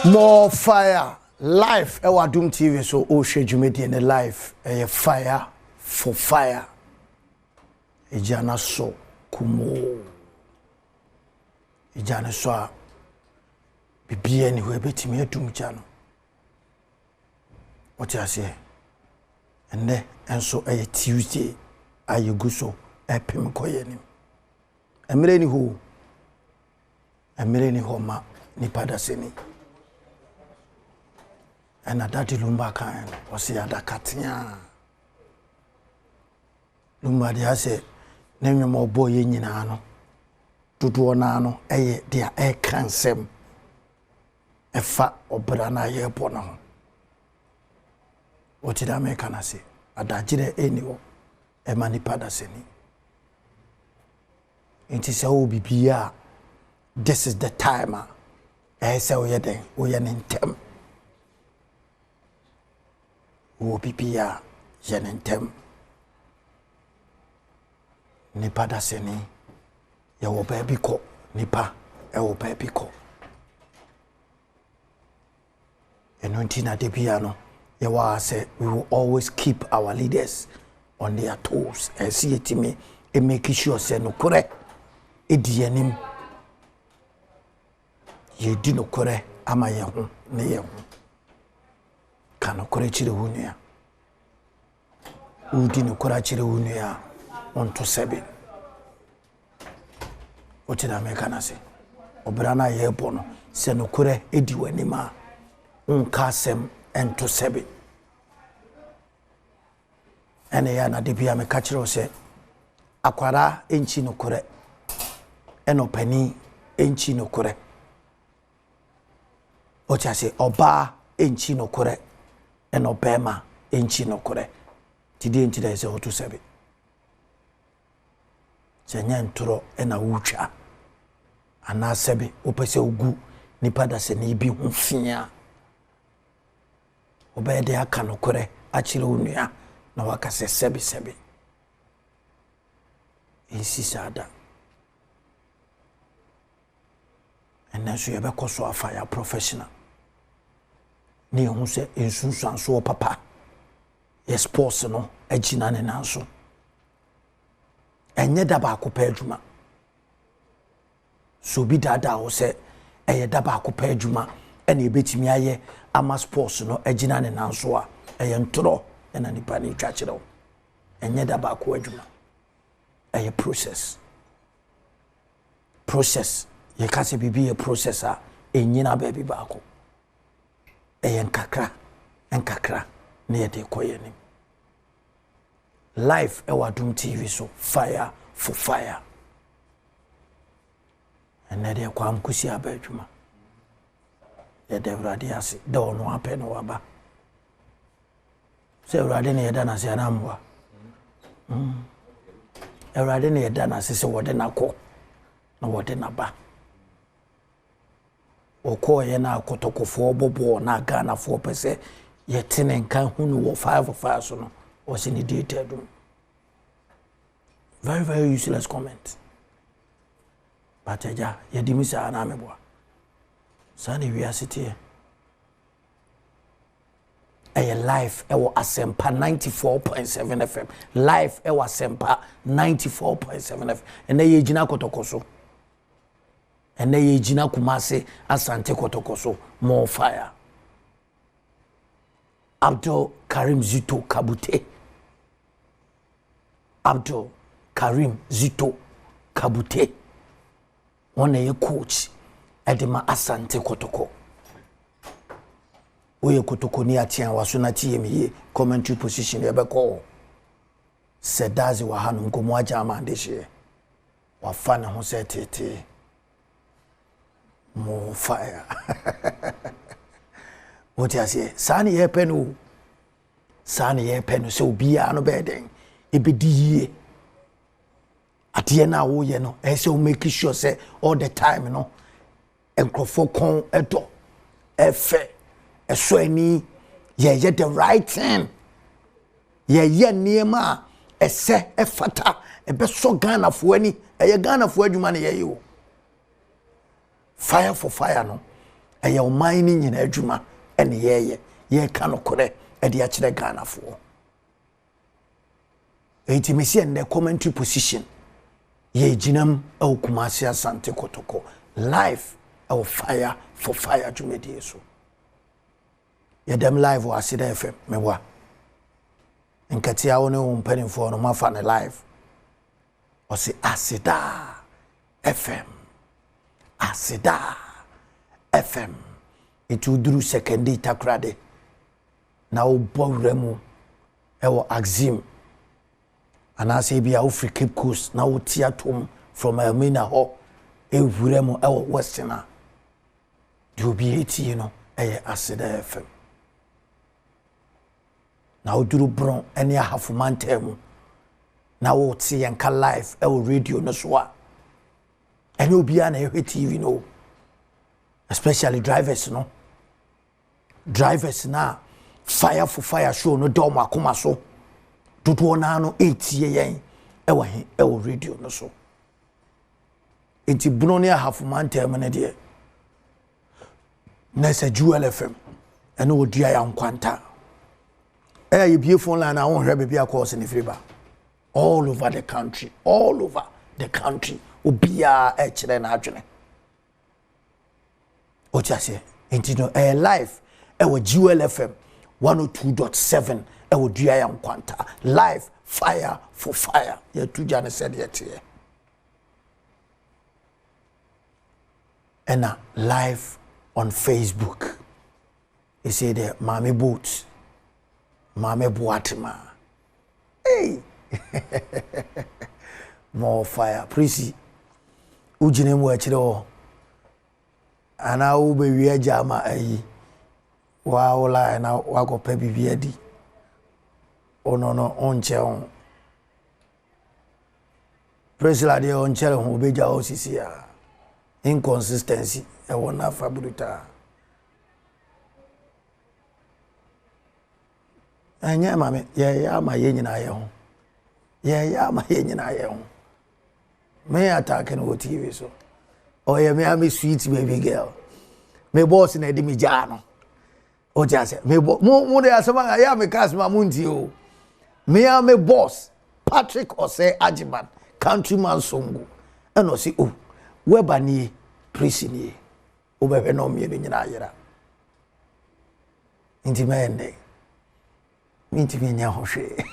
More fire live Adom TV so o hwedwumedi in the live fire for fire ejana so kumo ejana so a bibia ni we betimi adum jano what you say enne enso Tuesday ayegu so epim koyenim emre ni ho ma ni padaseni and adati lumba kan osi adakatia lumba dia se nenwemo bo ye nyina no dodo na no eye dia e kansem efa obra na ye bo no oti da me kana se adagire eniwo e manipada seni inti se o bibia this is the time say o ye den o ye ntem wo pipia jenentem nipa da seni ya wo baby ko nipa e wo baby ko enontina de bia no ya wa say we will always keep our leaders on their toes and see it me e make sure say no kore e di anim ye di no kore ama ye ho ne ye ho kano kore chire hunia udi no kora chire hunia onto 7 otida me kana se obrana ye bono se no kore edi wanima onka sem ento 7 ene ya na de bia me ka chire se akwara enchi no kore eno pani enchi no kore ocha se oba enchi no kore eno bema enchi no kore tidi enchi da se oto 7 senya ntoro ena wucha ana 7 opese ogu nipa da se ni bi hu fia obede aka no kore achire onua na waka se 7 ensi sada ena so ye be koso afaya professional ni hu se ensunsan so papa yes sports no agina ne nanso enye da ba ko pa adwuma so bi dada wo se eye da ba ko pa adwuma ena ebetimi aye ama sports no agina ne nanso a eye ntoro ena nipa ne twa kire wo enye da ba ko adwuma eye process ye ka se bibi ye process a enyina ba bi ba ko eye nkakra na ye de koyeni live Adom TV so fire for fire and there kwa mkusi abadwuma ye de wrade ase de ono ape no waba se wrade ne yeda na se anamwa wrade ne yeda na se wode na ko na wode na ba okoye na kotokofo bobo na Ghana fo pese ye tene nkan hunu wo 5 so no was in the detailed room. Very, very useless comment. But ja, ye dimisa anamebwa. Sani we are sitting here. Live ewo Asempa 94.7 FM. Live ewo Asempa 94.7 FM. And ye jina kotokoso. And ye jina kumase Asante Kotoko. More fire. Abdul KARIM ZITO Kabute. Abdul KARIM ZITO Kabute. One ye coach Edema Asante Kotoko. Oye Kotoko ni atian wasuna TME commentary position yebeko. Sedazi wa hanu ngomo aja amandeshe. Wafana ho setete. More fire. What you say? Sani ye penu so bia no beden e be di atie na wo ye no e say o make sure say all the time no enkrofo kon edo efe eso ani ye the right thing ye niema ese efata ebe so Ghana fo ani eye Ghana fo adwuma ne ye o fire for fire no eye o man ni nyina adwuma ene ye ka no kore e de a kire Ghana fo enti mesi en the commentary position ye ginam e Kumasi Asante Kotoko live e fire for fire dwumedie so ye dem live o Asida FM mewa nkatia woni wo mpanimfo no mafa ne live o se Asida FM Asida FM itu duru sekendi takrade na wo bowremu e wo Axim anase bia wo free Cape Coast na wo tiatom from Elmina ho e wuremu e wo Westerner do be 80 you know e Asida FM na oduru bron ene ahafumantemu na wo tie yanka live e wo radio no so a ene obia na ehwe TV no especially drivers no drivers na fire for fire show no dom akoma so dodo na no etie yen e wo he e wo radio no so enti bron ne ahafumantemu ne de na se Jewel FM ene odia ya nkwanta you be phone line I won't have a course in the freeba. All over the country, all over the country. Ubia HN actually. What you say? Into a live, our Jewel FM 102.7. Our DIM Quanta live fire for fire. You two Jana said yet here. And live on Facebook. You say the Mommy Boots. Mame Boatima. Hey! More fire. Prissy. Ujinem wachiro. Ana ube wiye jama ayi. Waola na wako pebi biedi. Ono onche on. Prissy la de onche on ubeja osisi ya. Inconsistency. Ewana fabrita. Anya mame ya ma ye nyina ye ho ya ma ye nyina ye ho me attack no TV so oh yeah me am sweet baby girl me boss na di mi ja no o ja se me mo de asema ya me cast ma munti o me am me boss Patrick Ose Ajiman countryman songo eno si o weba ni prison ni o be no me nyina yera intimate minti nya hoshe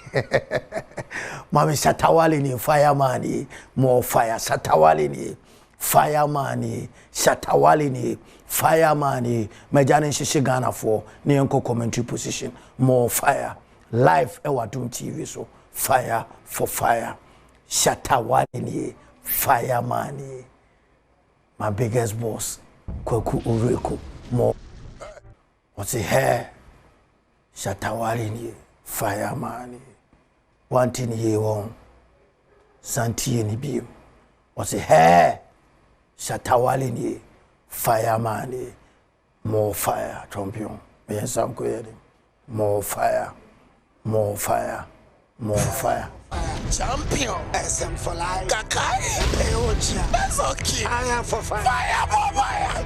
mami satawali ni fireman more fire satawali ni fireman satawali ni fireman majani shishe Ghana for ni enko commentary position more fire live Adom TV so fire for fire satawali ni fireman my biggest boss Kwaku Ureko more what's it hair Shatawali ni fireman one thing he won Santi ni biom was a hair Shatawali ni fireman more fire champion me sam ko yede more fire more fire more fire champion SM for life Kakai that's okay I am for fire fire more fire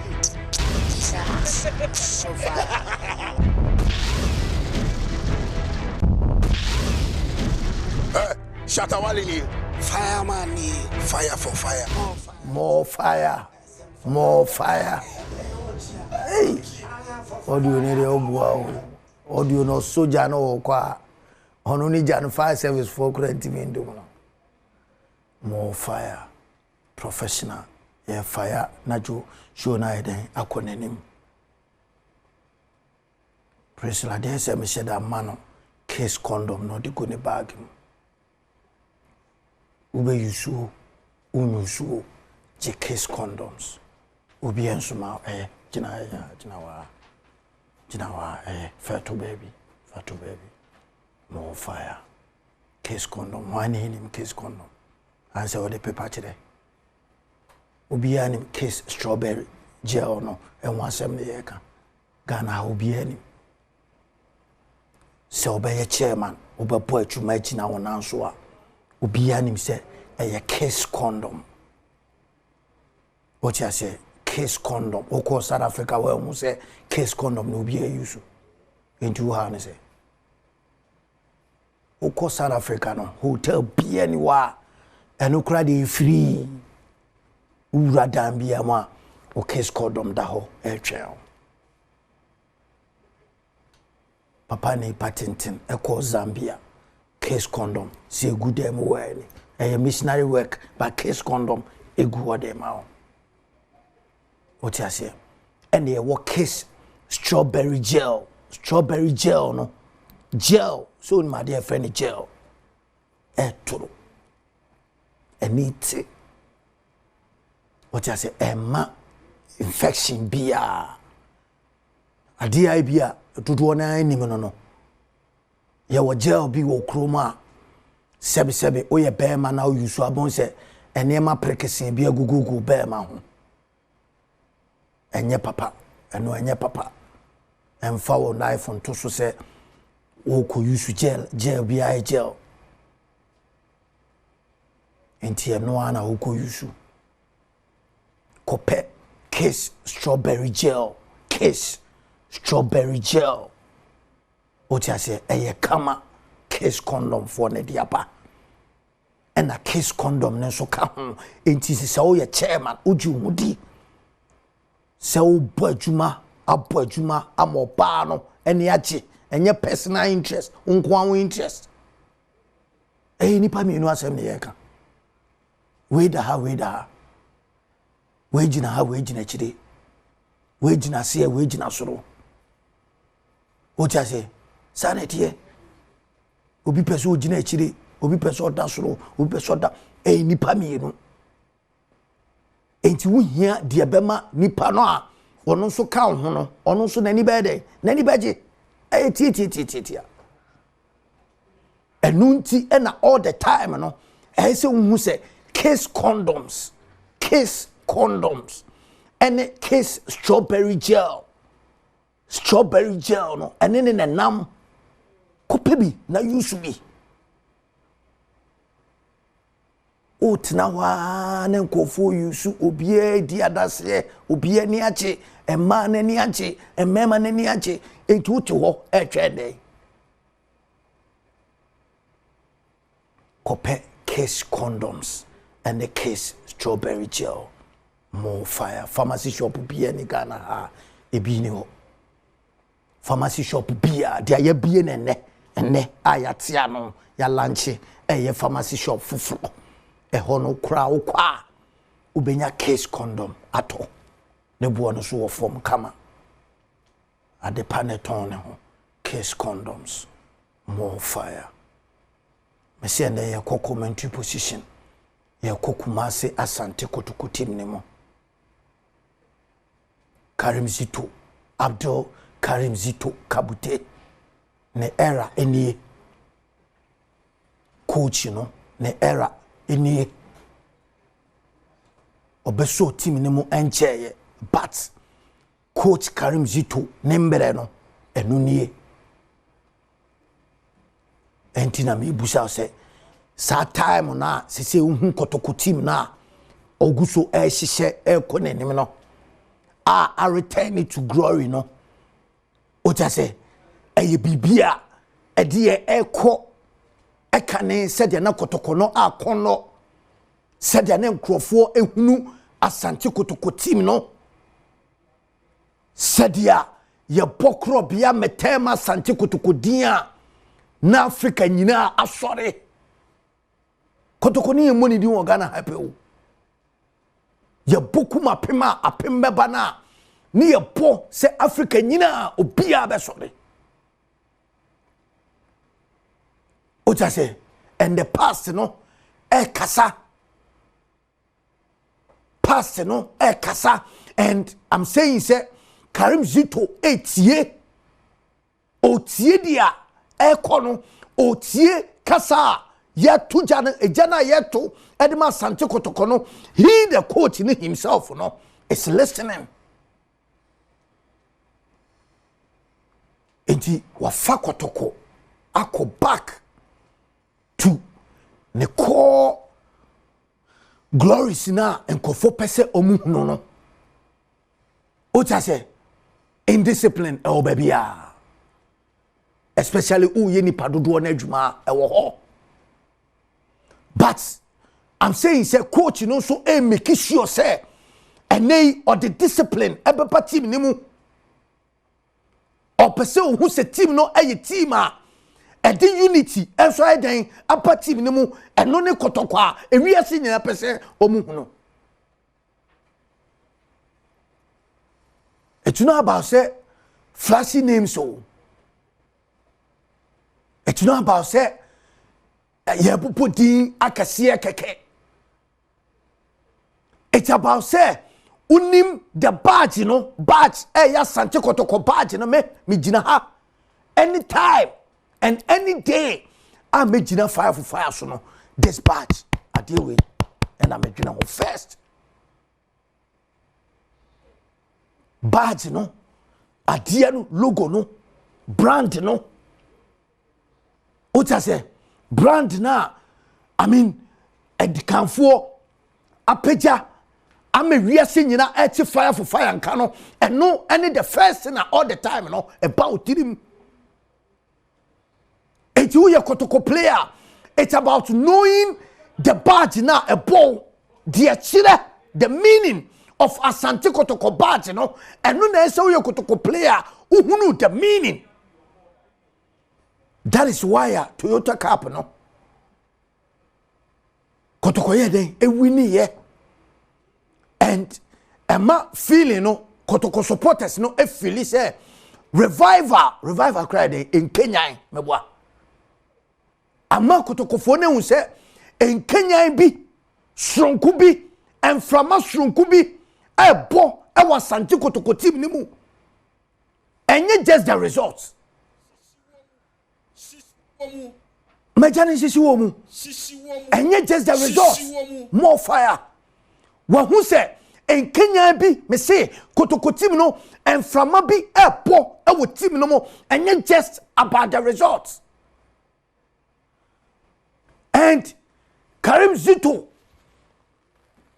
Shatawali fireman fire for fire more fire more fire hey audio ne de obua audio no soja no kwa ono ni jan fire service for current window more fire professional yeah fire najo show na eden akonenim praise la de se me sheda mano case condom no de go ne bag ube yusu unusu je case condoms ubi ensuma jina wa fatu baby more fire case condom one him case condom answer all the paper today ubi ani case strawberry gel no and one sem the yeka Ghana ubi ani se obeye chairman ube po atuma jina wona nso a Obiya nim say a case condom. What you say? Case condom. Oko South Africa where we say case condom no be a use. Into how say. Oko South Africa no hotel be anywhere and ukra dey free. Ura dan bi ama o case condom da ho e twen. Papa ne patentin e ko Zambia. Case condom say good dem well. A missionary work but case condom e good dem out. What you say? And they work case strawberry gel. Strawberry gel no. Gel. So my dear friend gel. Toro. And it. What you say? Emma infection bia. Adi bia. Tutu na ni no. Ya wo gel bi wo kroma. Sebi oye bema na use abon se enema prekesin bi agugugu bema ho. Enye papa eno enye papa emfa wo knife on to so say wo ko use gel bi ai gel enti eno ana wo ko use kope kiss strawberry gel kiss strawberry gel o ti ase eye kama kiss condom for ne diapa and a kiss condom ne so ka ho enti se wo ye chairman oju mudi se wo boadwuma aboadwuma amoba no ene ache enye personal interest unkwan interest nipa me nu asem ne yeka we da ha we gina ha we gina chire we gina se we gina soro o ti ase sanete obi pese o gina chire obi pese o da soro obi pese o da nipa me nu enti wo hia de bema nipa no a ono so ka ho no ono so nani bede nani beje tie enunti na all the time no se hu se case condoms and case strawberry gel no ene ne nam kopebi na use bi otina wa ne nkofo yusu obie di adase obie ni ache emma ne ni ache emmema ne ni ache etu ti ho etwede kope case condoms and the case strawberry gel more fire pharmacy shop bia ni Ghana ha ebi ni ho pharmacy shop bia dia ya bie ene ayatia no ya lanche eye pharmacy shop fufu hono kra wo kwa ubenya case condom ato ne bo no so wo form kama ade paneton ne ho case condoms more fire me say na ye commentary position ye kokuma se Asante Kotoko team ne mo KARIM ZITO Abdul KARIM ZITO Kabute ne era enie coach no ne era eni obeso team ne mu encheye but coach KARIM ZITO nembere no enu nie entina me busa se sa time na sese hu Kotoko team na oguso hihye ekone nim no a return to glory no o ta se eye bibia ede ekọ ekane sede na Kotoko no akono sede na nkrofo ehunu Asante Kotoko team no sede ye bokro bia metema Asante Kotoko dia na Africa nyina asore Kotoko ni emoni di Ghana hapewo ye boku mapema apemba na ni ye po se Africa nyina obia be sore o ta say and the past no kasa past no kasa and I'm saying say KARIM ZITO etie otie dia ekono otie kasa yetu jana yetu edema Asante Kotoko no he the coach in himself no is listening enti wafa Kotoko ako back to ne core glories na enkofo pese omu no no o ta say indiscipline e obabia especially who ye nipa dodo na adwuma e wo ho but I'm saying say coach no so e make sure say eney or the discipline e be team ni mu or pese who say team no e team a the unity enso I den upper team ni mu eno ne kotoko a ewiase nyina pese omu huno it's not about say flashy names so it's not about say ye popo din akase keke it's about say unim the badge no badge ya Asante Kotoko badge no me gina ha anytime and any day I make gina fire for fire so no this badge I deal with and I make gina first badge no idea no logo no brand no what I say brand na I mean edikanfo apeja I'm a wiase nyina eti fire for fire and cano and no any the first thing all the time no about him. It's who your Kotoko player. It's about knowing the badge now a ball the meaning of Asante Kotoko badge, you know, and no necessarily your Kotoko player who knew the meaning. That is why Toyota Cup no Kotoko ye den e winnie ye and Emma feeling no Kotoko supporters no e feel say revival cried in Kenya meboa ama Kotoko fo ne hu say in Kenya bi sronku bi enframa sronku bi e bo e wa Asante Kotoko team ni mu enye just the results Majani sisi womu enye just the results more fire wa hu say en Kenya bi me say Kotoko team no enframa bi e bo e wo team no mo enye just about the results and KARIM ZITO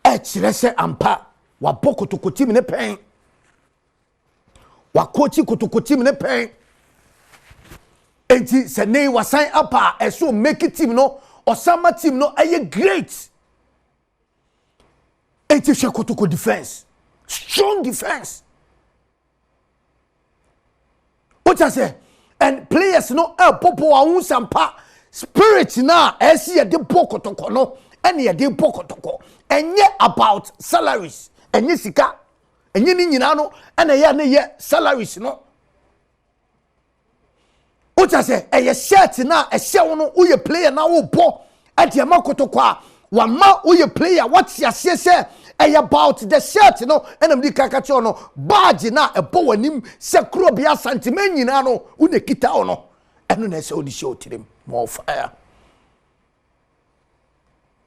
chire ampa wa bo Kotoko team ne pen wa coach Kotoko team ne pen enti se nei wa sign up a so make it team no or summer team no aye great enti she Kotoko defense strong defense what I say and players no popo a sampa spirit na esi de Kotoko no ene de Kotoko enye about salaries enye sika enye ni nyina no ene ye salaries no what I say a shirt na a share no uye player na wo bo at ya Kotoko a wa ma uye player what ya say about the shirt no enam di kakacho no badge na e bo wanim se kro bia sentiment nyina no une kita o no eno na se odi show tirim more fire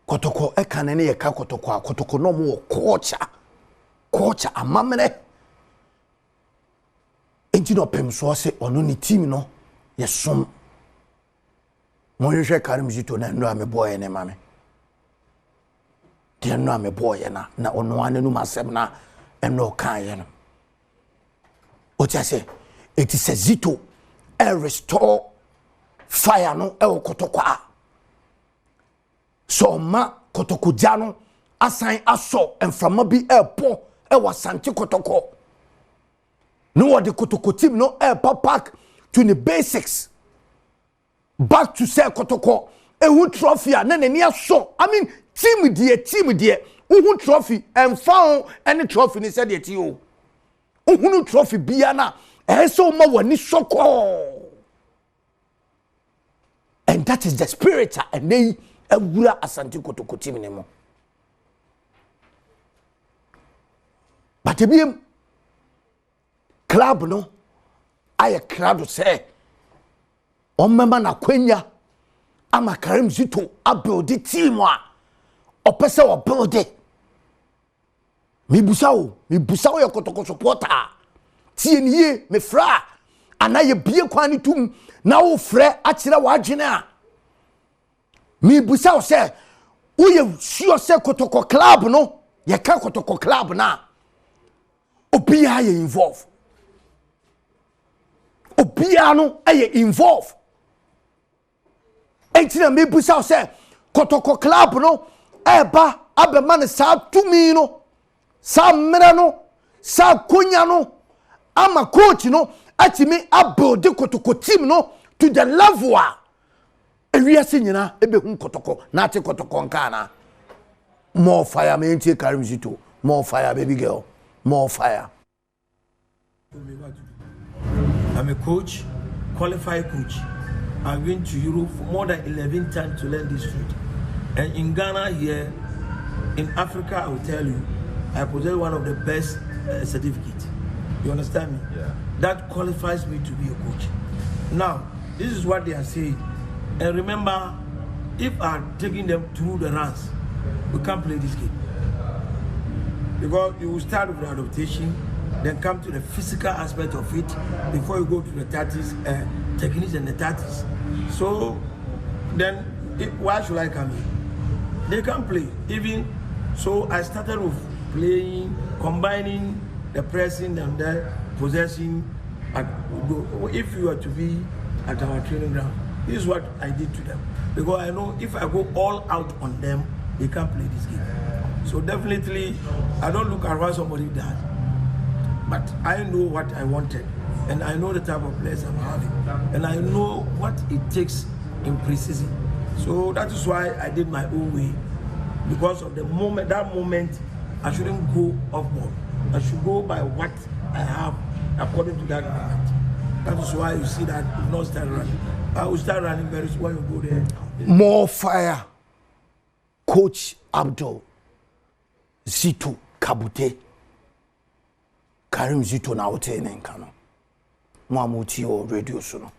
Kotoko e kan ne ye ka Kotoko a Kotoko no mo culture amamene enti no pem so se ono ni team no yesom mo yehwe KARIM ZITO na ndo ame boy ne mame de no ame boy na ono ane nu masem na eno kan ye no o tia se it is a ZITO e restore fire no e Kotoko a so ma Kotoko jano asan aso enframa bi e po e wa Asante Kotoko no what the Kotoko team no e pack to the basics back to say Kotoko who trophy na nani aso I mean team there who trophy and found any trophy ni said it you who trophy bia na so ma wani soko and that is the spirit and they awura Asante Kotoko team ni mo but ebiem club no I crowd say on member na kwenya ama KARIM ZITO a build the team a opese o build it mi busa wo ye Kotoko supporter tie niye me fra ana ye bie kwani tum na wo frɛ akira wa adwene a Me busa say uye sure say Kotoko club no ye ka Kotoko club na obia ye involve obia no ye involve entina me busa say Kotoko club no eba abema ne sa tumi no sa mera no sa konya no ama coach no atimi abuild Kotoko team no to the level ewiase nyina ebehu Kotoko na ate Kotoko nkana. More fire me ntie KARIM ZITO. More fire baby girl. More fire. I'm a coach, qualified coach. I've been to Europe for more than 11 times to learn this trade. And in Ghana here, in Africa, I will tell you, I possess one of the best certificates. You understand me? Yeah. That qualifies me to be a coach. Now, this is what they are saying. And remember, if I'm taking them through the runs, we can't play this game. Because you will start with the adaptation, then come to the physical aspect of it before you go to the tactics, techniques and the tactics. So then, why should I come in? They can't play. Even so, I started with playing, combining the pressing and the possessing. If you are to be at our training ground, this is what I did to them. Because I know if I go all out on them, they can't play this game. So definitely, I don't look at what somebody does. But I know what I wanted. And I know the type of players I'm having. And I know what it takes in preseason. So that is why I did my own way. Because of the moment, that moment, I shouldn't go off board. I should go by what I have according to that moment. That is why you see that we not start running. I will start running very soon when you go there. More fire. Coach Abdul ZITO Kabute KARIM ZITO na wote nenkano mo amuti o radio so no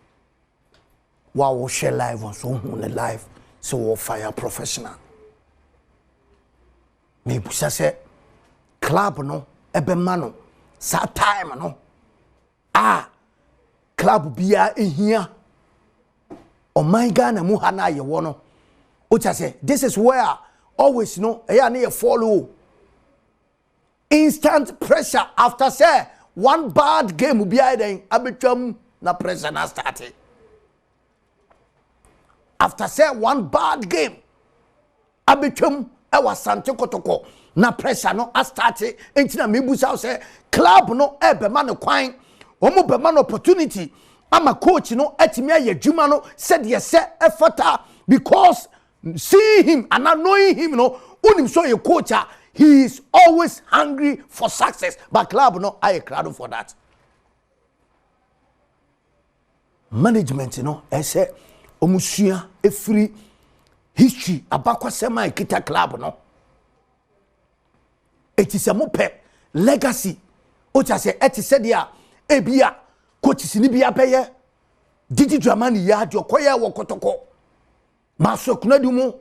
wa wo share live on so hu ne live so wo fire professional me busa se club no ebe ma no sa time no club bia ehia o my Ghana mu ha na ye wo no o cha say this is where always no eya na ye follow instant pressure after say one bad game bia den abetwam na pressure na started after say one bad game abetwam e wa Asante Kotoko na pressure no started entina mebusa say club no e be ma no kwan omo be ma no opportunity ama coach no etimi ayadwuma no said yes effort because seeing him and not knowing him no unim so your coach he is always hungry for success but club no I crowd for that management no ese omusua efiri history abakwa sema ikita club no etise mo pe legacy o cha se etise dia ebia coach sini bia peye didi dramani ya de okoye wo Kotoko maso kunadi mu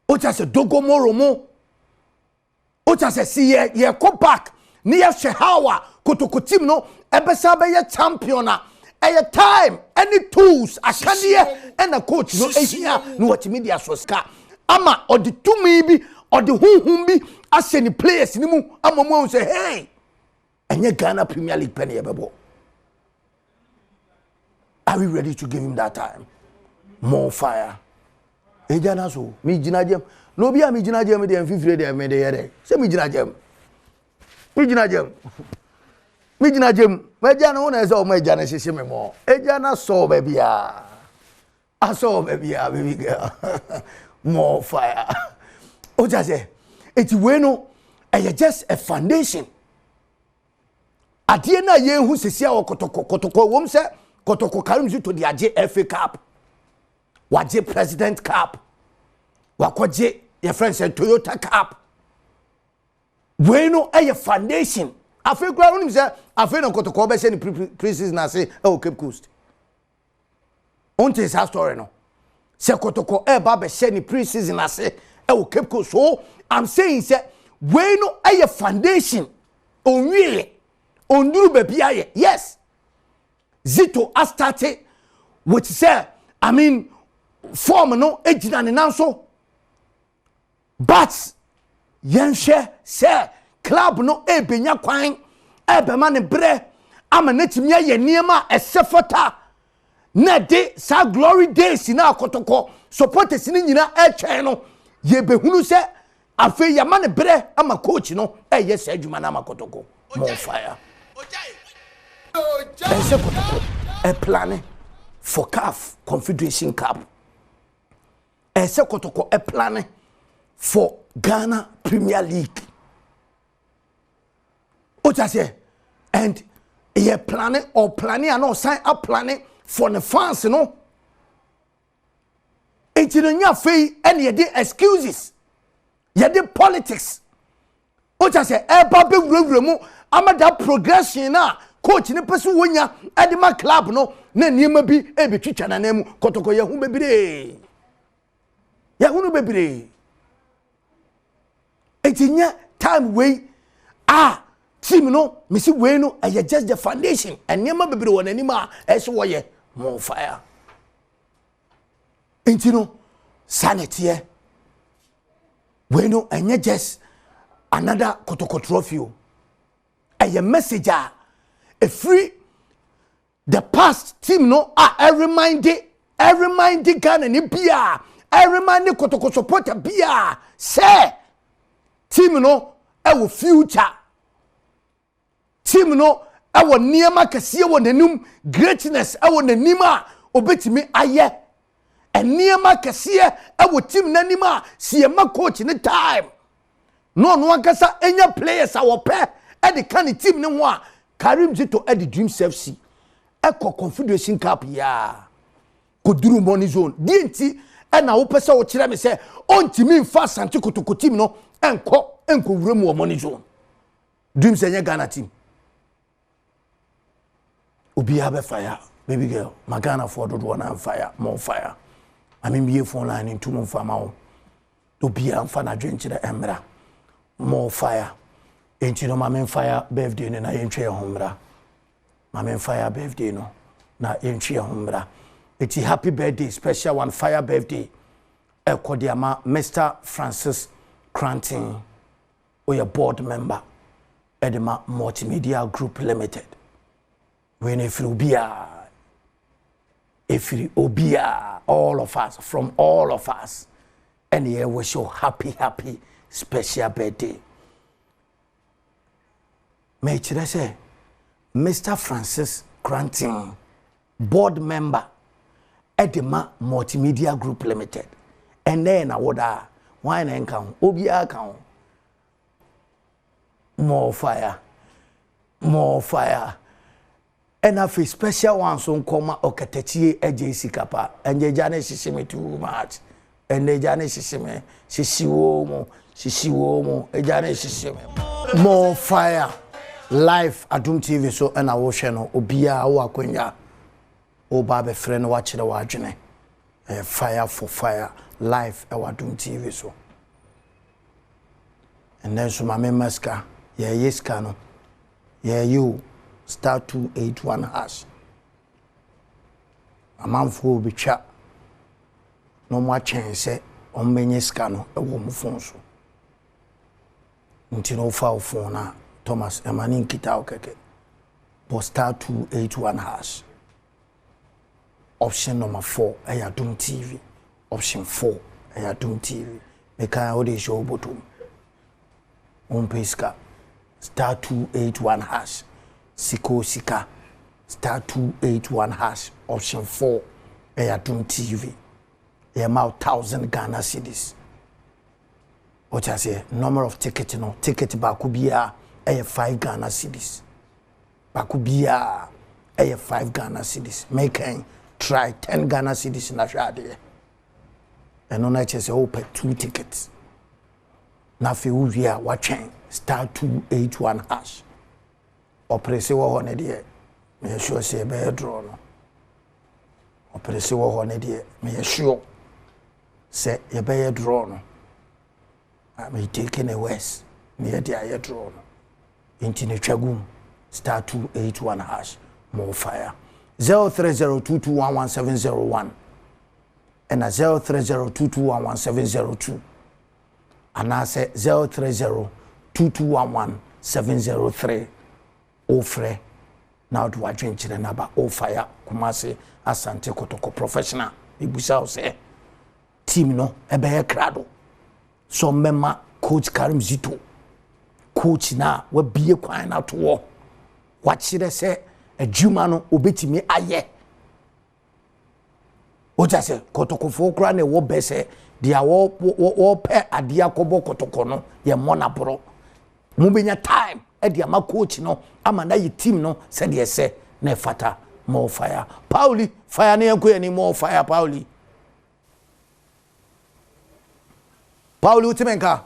o cha se dogo moro mu o cha se si ye ko back ni ye shehawa Kotoko team no ebesa be ye champion na a time any tools akadie and a coach no ehia no what media so ska ama odi tumi bi odi hunhun bi aseni players ni mu amamu say hey enye Ghana Premier League penny ebebo. Are we ready to give him that time? More fire. Ejana so mi jina jem no bia mi jina jem dey fifire dey me dey here say mi jina jem mejana una so mejana sisi me mo ejana so baby I saw baby baby girl more fire o just say it we no just a foundation adie na ye hu sisi a Kotoko wom say Kotoko KARIM ZITO di aje FA Cup waje President Cup wakoje your friend say Toyota Cup we no a foundation afi kura unim say afi na Kotoko be say ni pre-season na say Cape Coast onte sa story no say Kotoko ba be say ni pre-season na say Cape Coast. So I'm saying say we no a foundation onwie onduru be bia yes ZITO has started with say I mean form no ejina ne nanso but yenhwe se club no ebenya kwan ebema ne bre ama netimi aye niema esefota na de sa glory days na Kotoko supporters ni nyina etwen no ye behunu se afi ya ma ne bre ama coach no eye se adwuma na Kotoko more fire Ese Kotoko a planning for CAF Confederation Cup. Ese Kotoko a planning for Ghana Premier League. What I say, and he planning and no sign up planning for the fans, you know. It's in your face and you did excuses. You did politics. What I say, I'm that progression now. Coach ni pesu wonya edema club no na niema bi ebetwitwa na nemu Kotoko ye hu bebire ye hu no bebire etinya time way team no misi way no aye just the foundation and niema bebire won anima eso wo ye more fire entino sanity way no anya just another Kotoko trophy aye message a free the past team no every mind Ghana ni bia every mind Kotoko supporter bia say team no our future team no our niema kase wo nanum greatness our nanima obetimi aye niema kase our team nanima see ma coach ni time no ankasa enya players our pair e the kind team ni ho a KARIM ZITO at the Dreams FC. Eko Confederation Cup ya. Koduru money zone. DNT and na opesa o chira me say on timi mfa Asante Kotoko team no enko wuremu money zone. Dreams enye Ghana team. Obi have fire. Baby girl, my Ghana for do one and fire, more fire. I mean be phone line in 2 months for my Obi am fa na dwen chira emra. More fire. Ain't you know my fire birthday no na yentwe hombra my fire birthday no na yentwe hombra it's a happy birthday special one fire birthday ekodiama Mr. Francis Cranton or board member Edema Multimedia Group Limited when if obia all of us from all of us and here we show happy special birthday. May I say, Mr. Francis Cranton, board member, Edema Multimedia Group Limited, and then I would wine and count, Obia count, more fire, and I feel special ones on Koma Okatechi, AJC Kappa, and the Jane Sissimi too much, and the Jane Sissimi, Sissimomo, a Jane Sissimi, more fire. Live Adom TV so and I share no obia wo akwanya oba be frɛ no wa kyerɛ wa adwene fire for fire live Adom TV so and then so my maska yeska no you star 281 hash amanfo bi twa no mo atwen sɛ ommenye ska no ɛwɔ mo phone so ntino fa phone na Thomas Emanin Kita Okeke. But star 281 hash. Option number 4, Adom TV. Option 4, Adom TV. Meka ode show bottom. Peska. Star 281 hash. Siko Sika. Star 281 hash. Option 4, Adom TV. Amount 1,000 Ghana cedis. What I say, number of ticket no. Ticket bakubia. 5 Ghana cedis. Bakubia 5 Ghana cedis. Make try 10 Ghana cedis na hwade. And on I say open 2 tickets. Na fe uwia watchen star 281 hash. Operese wo ho ne de me sure say be draw no. Operese wo ho ne de me sure say ye be draw no. I may take in a west near the air draw no. Intine twagum star 281 hash more fire 0302211701 and 03022111702 and I say 03022111703 ofre now do I drink the number o fire Kumasi Asante Kotoko professional ibusa say team no ebe krado so memma coach KARIM ZITO coach na we bie kwan na to wo wachire say adwuma no obetimi aye o jase Kotoko fo kra na wo bese dia wo pe ade akobo Kotoko no ye monabro mu benya time e dia ma coach no ama na ye team no se de se na fata more fire Pauli fire na yanko ani more fire Pauli utimenka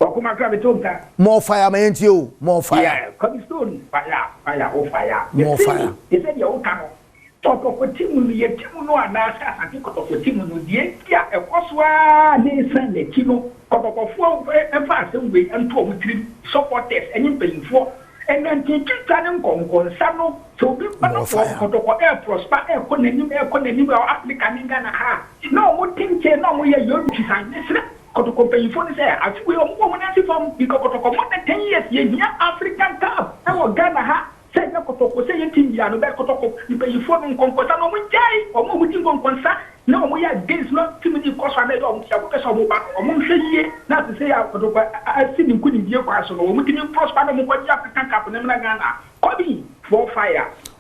Okuma kra betonka more fire ma enti o more fire yeah Comstone fire oh fire more fire he said you can talk of team ye team no anasa Asante Kotoko team no die kia e koswa ne san ne kino Kotokofo emfa asem we ento omutiri supporters enyin payinfo and tintan nkonkonsa no so bi bana Kotoko prosper economy Africa ninga na ha no mo tinche no mo ye yoru tisan Kotoko payinfo ni say afi mo na from because Kotoko more than 10 years ye nya African Cup na wo Ghana ha say na Kotoko say ye team ya no be Kotoko payinfo nkonkonsa no mo jai o mo mutin nkonkonsa no mo ya against not too many cause na do mo ya ko so mo ba o mo hweye na to say Kotoko asi ni nkuni die kwa so no mo tin prosper no mo kwa African Cup na na Ghana Kobi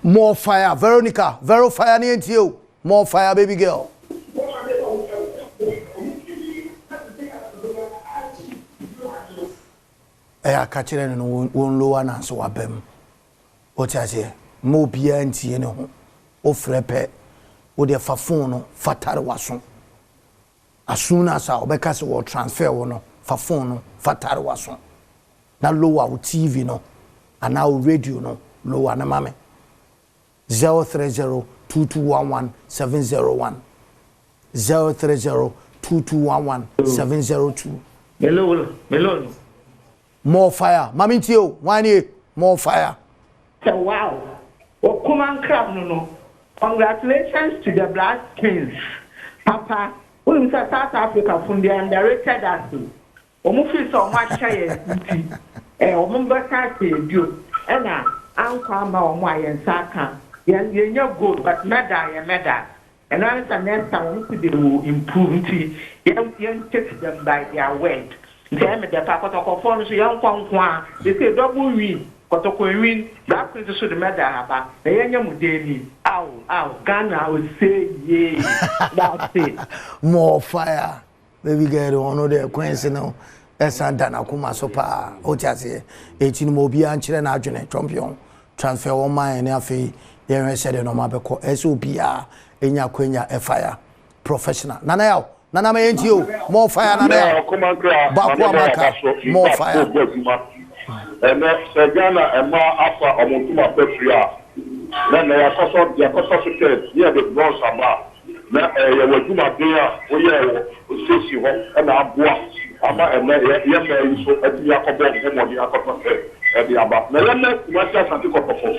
more fire Veronica vero fire ni enti more fire baby girl akachire no won lowa na so wabem o tiaje mo bia ntie ne ho o frepe o de fa phone no fatare waso asuna sa obeka se wo transfer wo no fa phone no fatare waso na lowa o TV no ana o radio no lowa na mame 03022111701 03022111702 Hello more fire mami tio wani more fire so wow Okuman crab no congratulations to the Black Kings papa we South Africa from the underrated as omo fi so ma chaye nti omo beka ke dio na ankwa ma omo ayensa kan yenya gold but medal and next time we will improve nti yen take them by their word them the Kotoko phone so yan kwankwa they say double win Kotoko win that is so the medal aba na yenya mudeni ow Ghana will say yeah that's it more fire baby girl one the queens no Asante Nakuma so pa o tiase etini mo bia nkyere na adwene champion transfer wo man na afi yen said no ma beko SOBA enya kwenya fire professional nana ma enti o more fire nana ya bakwa maka more fire Ghana ema afa omontuma pefria na ya koso ticket here the bronze ama na ye waduma den a oye osisi ho na aboa ama ye ma yiso ati yakobo ngomodi akoto e bi aba na ye na kumasi Asante Kotoko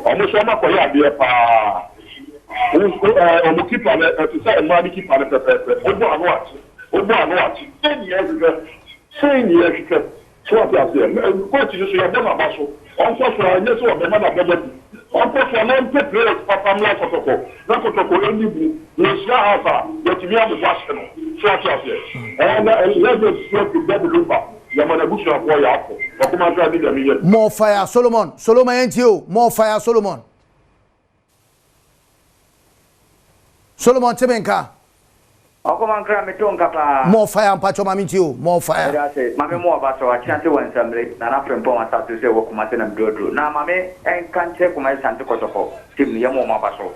omo so ma ko ya bi pa omo kipa le to say ma di kipa le pepe obo anu ati 10 years ago so what you say coach you say na ba so on so so anya so be ma na be on so so na play papa mla Kotoko enibu no sha afa but me am wash no so what you say and let's just go to the lumba ya mana busha ko ya ko kuma try be the million more fire Solomon enti more fire Solomon Tebenka Okuman kra metonka pa more fire mpacho mami enti more fire ya say mame mo abaso achante wansamre na na frempo ma sa to say wokumase na mdodro na mame enkanche kuma Asante Kotoko team ye mo abaso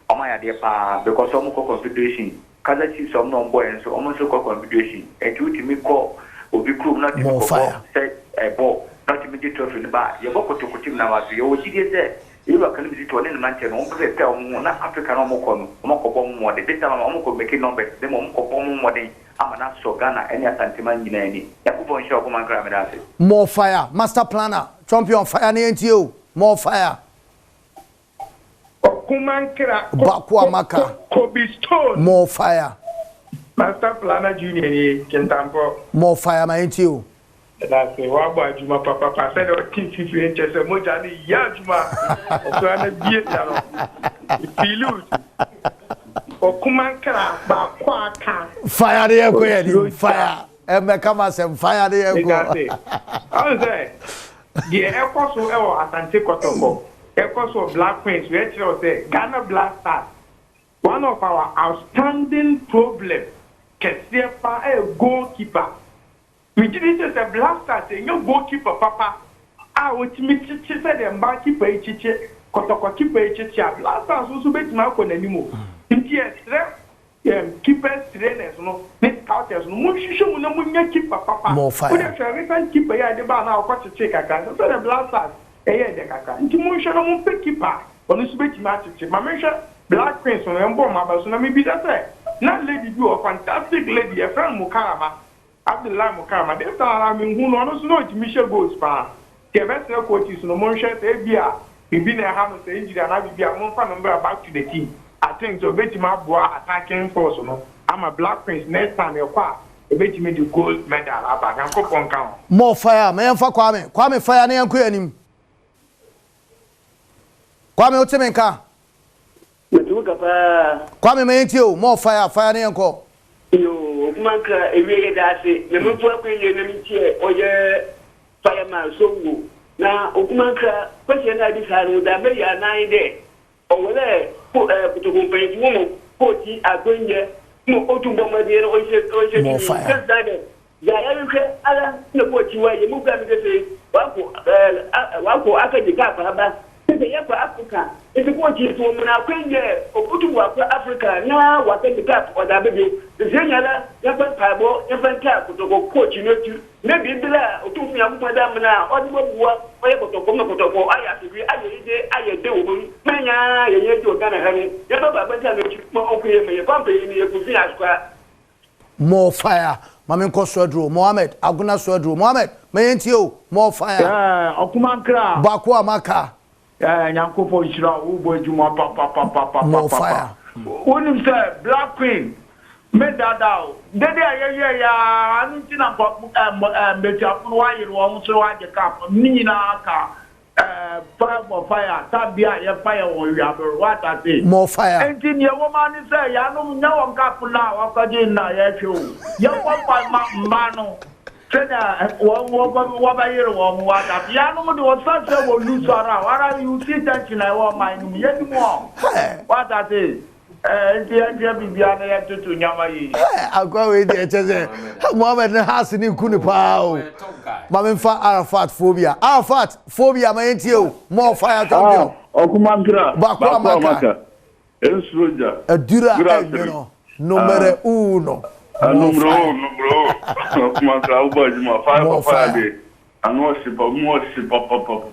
oma ya de pa because omo ko confederation kaza chi so no boy so omo so ko confederation e ti utimi ko obi club na team ko say e ball not immediate trophy ba ye boko to team na wazo ye o jide say you are KARIM ZITO ne manche no mpe pe omo na Africa no mo ko no mo ko bom mo de beta ma mo ko make numbers dem mo ko bom mo de amana so Ghana any Asante man nyina ni yakubo nsho ko man kra me dase more fire master planner champion fire ne enti more fire Okumankra Bakwamaka Kobe Stone more fire Master Planner Junior Kentampo more fire my you that's a waba juma papa said or teach you inches of mojani yajuma so I be lose Okumankra Bakwaka fire there go fire and come as fire there go I was there the airport so Asante Kotoko airport Black Prince we actually say Ghana Black Stars one of our outstanding problems Kesiefa a goalkeeper we didn't just a Black Stars no goalkeeper papa what me said the goalkeeper chiche Kotoko keeper chiche Black Stars also bet na ko nanimo ntie keepers trainers no net scouters no mo hwehwe mu na mo nya keeper papa we dey reference keeper ya de ba na ko chiche kaka so the Black Stars de kaka nti mo hwehwe no mo pe keeper ono so bet ma chiche ma me hwehwe Black Prince on embo ma ba so na me bi that say na lady bi a fantastic lady a friend Mukarama Abdullah Mukarama dey start me hu no no so no Michelle goals pa ke best coaches no mo hwehwe say bia bibi na ha no say injury na bibi a mo fa number back to the team I think so bet ma boa attacking force no I'm a Black Prince next time e kwa e bet me the gold medal aba kan ko pon kan more fire me yamfa kwame fire na yanko yanim kwame otemenka kwame mayentio more fire na yanko yo kumanka ewiye dase me mfu akwenye na mitie oye fireman songo na okumanka kwese na di saru da me ya nine de owele kutokumpenzi mo poti akwenye mo otumbo madere oje ya yake ala na poti waye mu ga mi gese wako akajika pa the year for Africa, it's a watching to woman. I can't get or put to work for Africa now. What the gap or that baby? The Zenya, Yapan Pabo, Yapan Cap, to go coach, you know, maybe Bila or 2 young madam now, or the work, whatever to come up. I have to agree. I do, Mania, you to Ghana, honey. You're not better than you, okay, may company, you could see us. More fire. Mamen Koswadro, Mohammed, Aguna Swadro, Mohammed, Mayentio, more fire. Okumankra, Bakwamaka. Nyanko for Ishra, Ubo Juma, papa. More fire. When you say Black Queen, made that out. Then I didn't think about better why you want to watch the cup. Nina, fire, Tabia, fire, or you have what I say. More fire. And in your woman is say, I don't know one couple now, I'll get in now, you. Young one by Mano. What by your one water? Piano was such a lose around. What are you see that I want my name? Yes, more. What that is? I'll go with the Mohammed has in Kunipao. Maminfa Arafat phobia. Arafat phobia, my NTO. More fire to you. Okumankra. Bakwamaka. Ensuja. A dura, you know. Numero uno. Numero. Okumankra, Ubajima, fire. And worship, pop.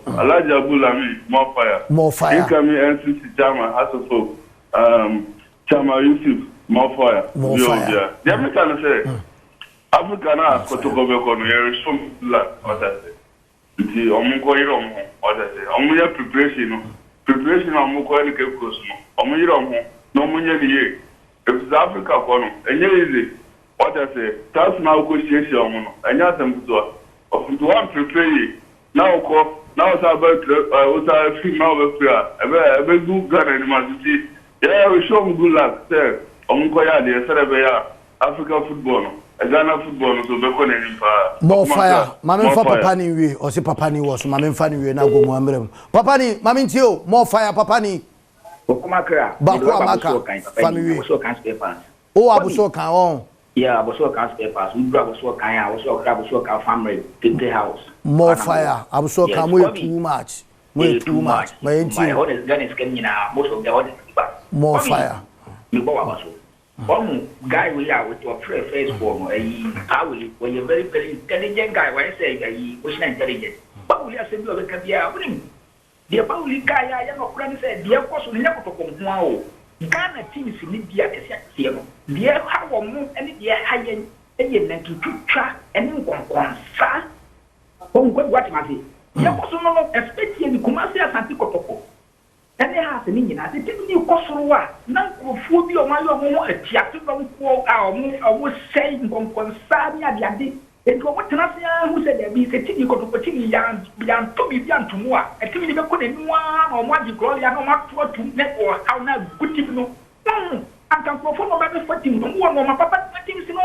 Alaja Bulami, more fire. More fire. Incoming NCC chairman, Hasselhoff. Chama Yusuf, more fire. The American say, Africa now, Kotoko, there is some blood, what I say. The Omuko, what I say. Omuya preparation of Moko and Cosmo. Omuya, no money. If it's Africa, and easy, what I say, that's now good station, and yes, I'm to one prepare now, it's about female prayer. A very good gun and yeah, we show them good luck, sir. Omukoya, the Serbia, African football, Ghana football, so we more fire. Mamin for Papani, we or say Papani was Mamin Fanny, we now go Mamma. Papani, Mamin Tio, more fire, Papani. Okumakra, Bakwamaka, family. So can't papers. Oh, I was so calm. Yeah, I was so can't papers. We was so kind, I was so crab, so family, the house. More fire. I was so calm, way too much. Way too much. My honest gun is getting out, most of the audience. More fire. One guy we are with your face form, when you're very, very intelligent guy, when I say he was not intelligent. But we are saying you can be out. The Pauli guy, I am not going to say, the course will never come now. Ghana teams in India is here. The air how move and the air high end to track and one fast. What must he? You also know, especially in Kumasi Asante Kotoko. ɛne ha se ni nyina se tim ni kɔsoro wa na nkurɔfoɔ bi ɔmo ayɛ ɔmo atiato nko a ɔmo sɛe nkɔnkɔnsa ne adeade enti ɔmo tena se ahu sɛ dabi sɛ tim ni kɔtɔkɔ tim ni yanto biribi antomo a ɛtim ni bɛkɔ n'anim a na ɔmo agye glɔria na ɔmo ato atum ne ɔhaw na agu tim no anka nkurɔfoɔ na ɔbɛbɛfa tim no ɔmo wɔ ɔmo papa tim si no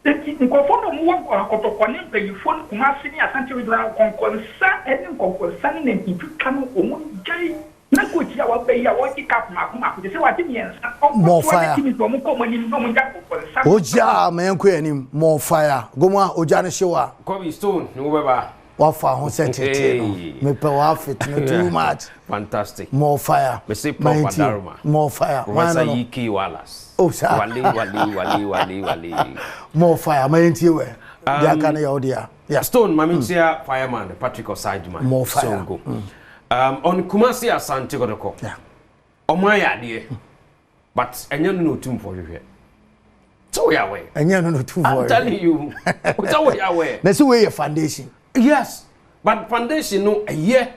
enti nkurɔfoɔ na ɔmo wɔ kɔtɔkɔ ne mpanyinfoɔ no Kumasi ne Asante regional nkɔnkɔnsa ɛne nkɔnkɔnsa ne nantwitwa no ɔmo gyae na coach ya wa be ya wa ki cap makuma ko se wa ti miensa more fire mo ko mo ni no mo ja ko sa oja me enko anim more fire goma oja ne hyewa Kobe Stone no beba wa fa ho setete no me pe wa fit no too much fantastic more fire me say proper daruma more fire why no Yiki Wallace oh sir wali more fire my entie we dia kan ya odia yeah Stone mamitia fireman Patrick Osajman more fire so go on Kumasi Asante Kotoko. Yeah. Omaya dear. But enye no tum for you here. So we are aware. Enye no tum for. I'm telling you. So we are aware. That's the way your foundation. Yes. But foundation no a year.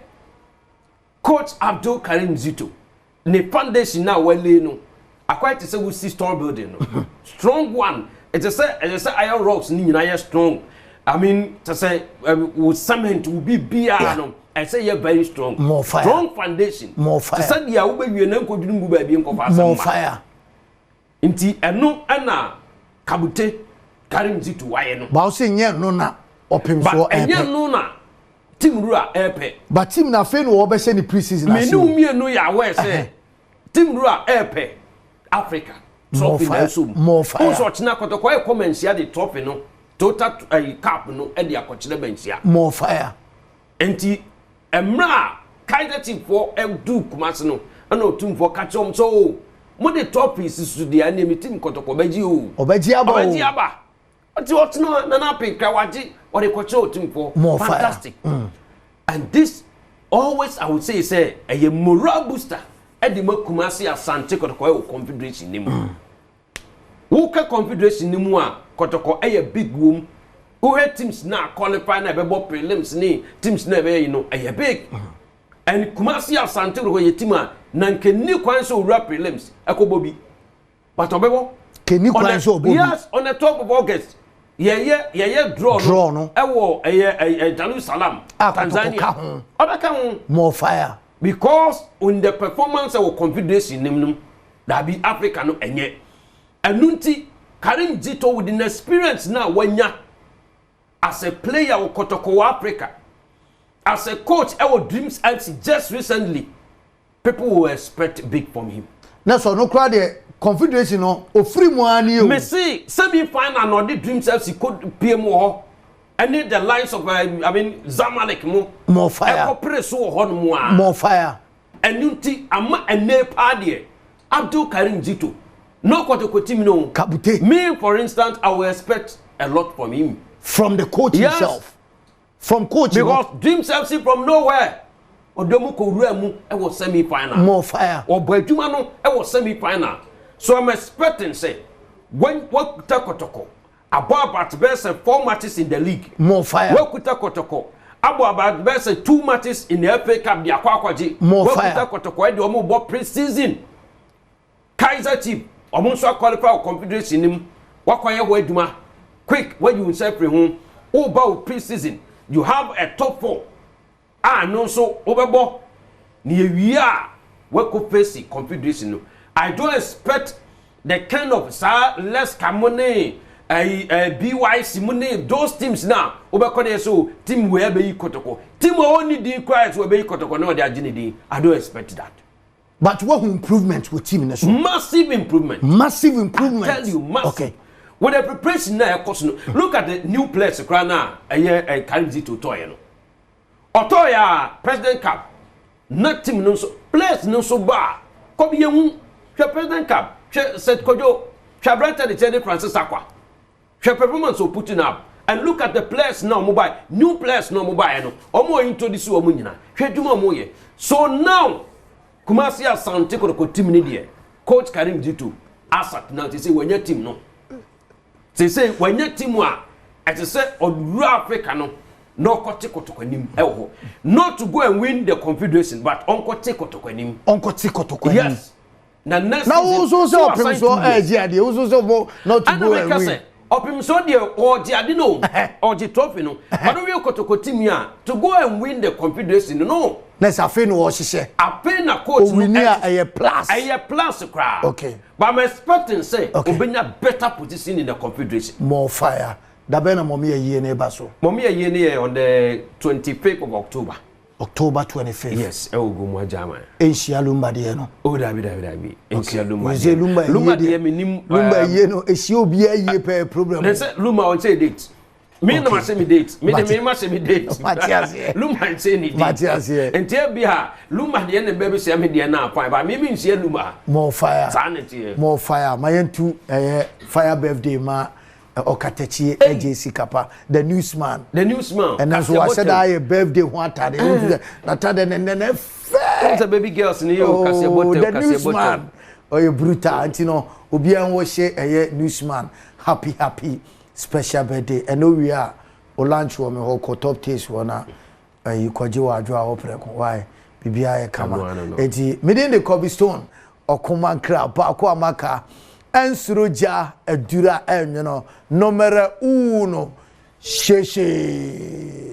Coach Abdul Karim Zito. Ne foundation now well no. I quite to say we see strong building no. Strong one. It is say iron rocks ni nyina strong. I mean to say with cement will be BR no. I say you're very strong. More fire. Strong foundation. More fire. Said ya ube you na nko dunu ba bi nko fa more fire. Nti eno ana kabute Karim Zito waye no. Ba o se nye no na opim so epe. Enye no na team rua epe. But team na fe no obe se ni pre-season na. Me no mie no ya we say team rua epe Africa. Trophy na so. More fire. So china Kotoko e commencia the trophy no. Total cup no e de akochire benchia. More fire. Enti emra Kaiser team for do Kumasi no ana otum for catch on so mo the top pieces to the enemy team Kotoko beji o obeji aba oti otno na na pin krawaji or the coach team for more fantastic and this always I would say a morale booster e di Kumasi Asante Kotoko e confederation nimu wo ka confederation nimu a Kotoko e big room who had teams now qualify na bebo prelims ni teams na be you know a big and Kumasi Asante ro ye team a na nke ni kwan so rap prelims ekobobi but obebo ke ni kwan so obobi yes on the top of August yeah draw no ewo Jerusalem Tanzania obeka ho more fire because on the performance of confederation nim that be Africa no enye enunti Karim Zito with the experience now wanya as a player of Kotoko Africa, as a coach, our Dreams FC just recently, people will expect big from him. Now, so no crowd the confederation no free money. Me see semi-final or the Dreams FC could pay more. I need the lines of Zamalek more fire. More fire. And you see, I'm a party. Abdul Karim Zito. No Kotoko team no. Kabute. Me, for instance, I will expect a lot from him. From the coach himself. From coach. Because Dreams FC from nowhere. Odomu Koruemu, it was semi-final. More fire. Or Bajumano, it was semi-final. So I'm expecting, say, when what Kotoko, about best 4 matches in the league. More fire. What Kotoko, about best 2 matches in the FA Cup, the Aquakwaji. More fire. Kotoko, the Omo pre-season. Kaiser team, almost qualified confederation him. What Weduma. Quick, when you say pre home, about pre-season, you have a top 4. No so overbo. Near we are what could face confederation. I don't expect the kind of less Camone, BY Simone, those teams now. Over so team where be Kotoko. Team only the cries will be Kotoko, no, their agility. I don't expect that. But what improvement with team in the massive improvement. Massive improvement. I tell you, massive. Okay. With the preparation now, of course, look at the new players. Krana, a Karim Zito Toyano. Otoya, President Cup. Not team no so players no so bad. Come young, President Cup. Said Kojo, Chabranta the Jenny Francis Aqua. Performance of putting up. And look at the players now mobile. New players no mobile. Omo introduce Omunina. So now, Kumasi Asante Kotoko team ni Coach Karim Zito. Asat now to say when your team no. They say when your team wa, as I say, on Africa no, no kote kotokonim ewo not to go and win the confederation but onkote kotokonim yes na next now also so opim so ade also so not to go and win opim so de oji ade no oji trophy no but we kotokotim a to go and win the confederation no na safe no wo hihye apen na coach no win a plus crowd okay but I'm expecting say obenya better position in the confederation more fire da be na mommy ye na eba so mommy ye na on the 25th of October 25th yes e ogo mu ajama enhia lumba de no o da bi enhia lumba ye lumba de menim lumba ye no ehia obi aye pe problem they say lumba on say date me no ma say me date me ma say me date lumba say ni date entia bi ha lumba de na baby say me de na appoint ba me nhia lumba more fire sanity more fire mayentu fire birthday ma Okatachi AJC Kappa the newsman and that's why I said I birthday one time that and then a baby girls in you the newsman or you brutal you know obian wo share newsman happy special birthday and we are o lunch wo me ho top taste wona you kwaje wa adwa opre ko why bibia e kama enti me the Kobe Stone okoma nkra ba ko amaka ensuroja edura enyo no numero 1 sheshe